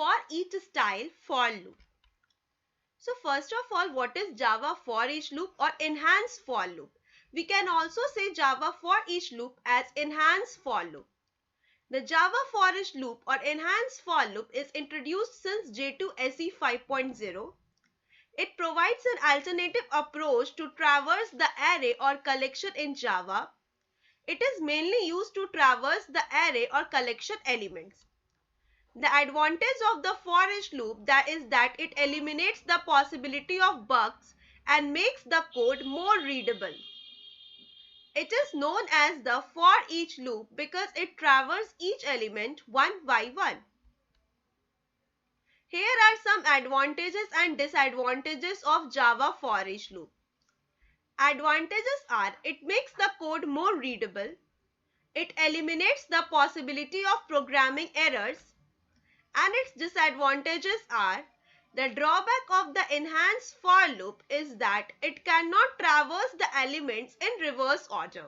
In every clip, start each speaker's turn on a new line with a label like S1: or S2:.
S1: for each style for loop. So first of all, what is Java for each loop or enhanced for loop? We can also say Java for each loop as enhanced for loop. The Java for each loop or enhanced for loop is introduced since J2 SE 5.0. It provides an alternative approach to traverse the array or collection in Java. It is mainly used to traverse the array or collection elements. The advantage of the for each loop is that it eliminates the possibility of bugs and makes the code more readable. It is known as the for each loop because it traverses each element one by one. Here are some advantages and disadvantages of Java for each loop. Advantages are it makes the code more readable, it eliminates the possibility of programming errors, and its disadvantages are the drawback of the enhanced for loop is that it cannot traverse the elements in reverse order.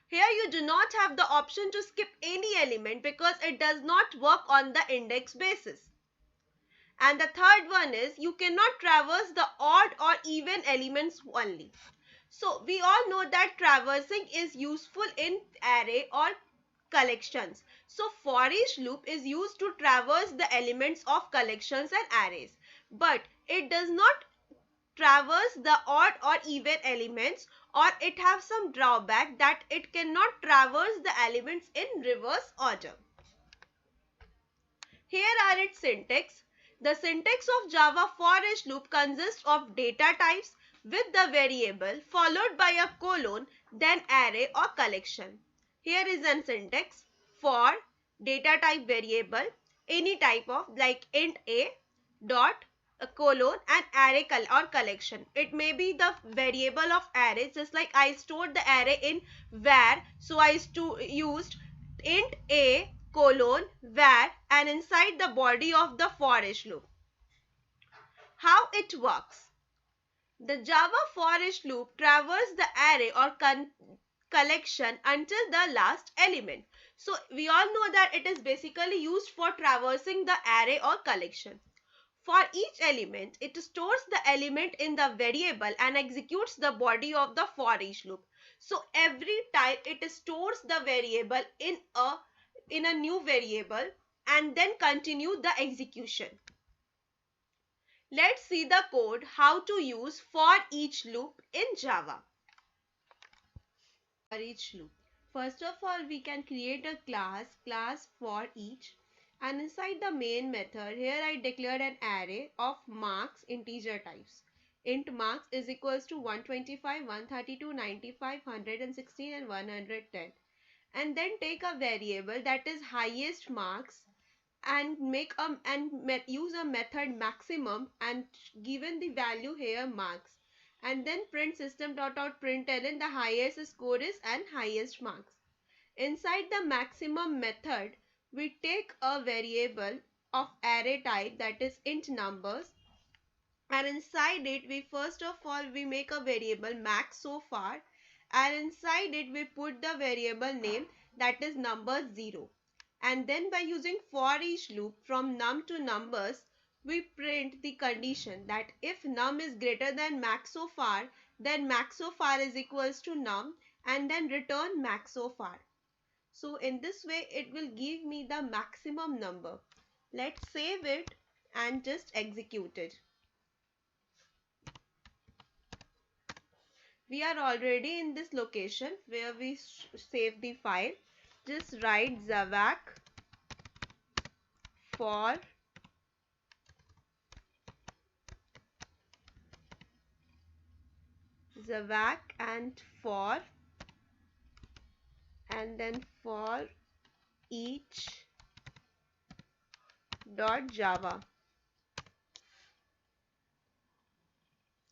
S1: Here you do not have the option to skip any element because it does not work on the index basis. And the third one is you cannot traverse the odd or even elements only. So we all know that traversing is useful in array or collections. So for each loop is used to traverse the elements of collections and arrays. But it does not traverse the odd or even elements, or it has some drawback that it cannot traverse the elements in reverse order. Here are its syntax. The syntax of Java for each loop consists of data types with the variable followed by a colon, then array or collection. Here is an syntax for data type variable, any type of like int a dot a colon and array or collection. It may be the variable of array, just like I stored the array in var, so I used int a colon var and inside the body of the for each loop. How it works? The Java for each loop traverses the array or collection until the last element. So we all know that it is basically used for traversing the array or collection. For each element, it stores the element in the variable and executes the body of the for each loop. So every time it stores the variable in a new variable and then continue the execution. Let's see the code how to use for each loop in Java. For each loop. First of all, we can create a class for each, and inside the main method, here I declared an array of marks integer types. Int marks is equals to 125, 132, 95, 116 and 110. And then take a variable that is highest marks and use a method maximum and given the value here marks, and then print system.out.println the highest score is and highest marks. Inside the maximum method, we take a variable of array type that is int numbers, and inside it we first of all we make a variable max so far, and inside it we put the variable name that is number 0. And then by using for each loop from num to numbers, we print the condition that if num is greater than max so far, then max so far is equals to num, and then return max so far. So in this way it will give me the maximum number. Let's save it and just execute it. We are already in this location where we save the file. Just write Javac for Javac and for, and then for each .java.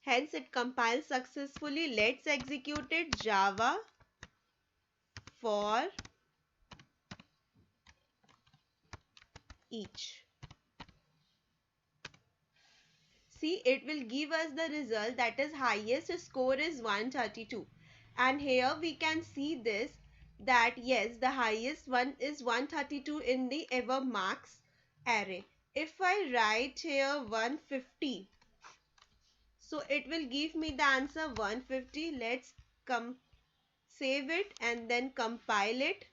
S1: Hence it compiles successfully. Let's execute it. Java for each. See, it will give us the result that is highest score is 132. And here we can see this that yes, the highest one is 132 in the ever marks array. If I write here 150, so it will give me the answer 150. Let's come save it and then compile it.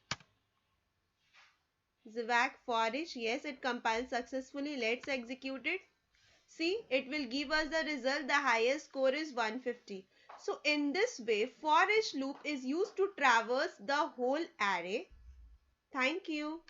S1: Zvak for each. Yes, it compiled successfully. Let's execute it. See, it will give us the result. The highest score is 150. So in this way, for each loop is used to traverse the whole array. Thank you.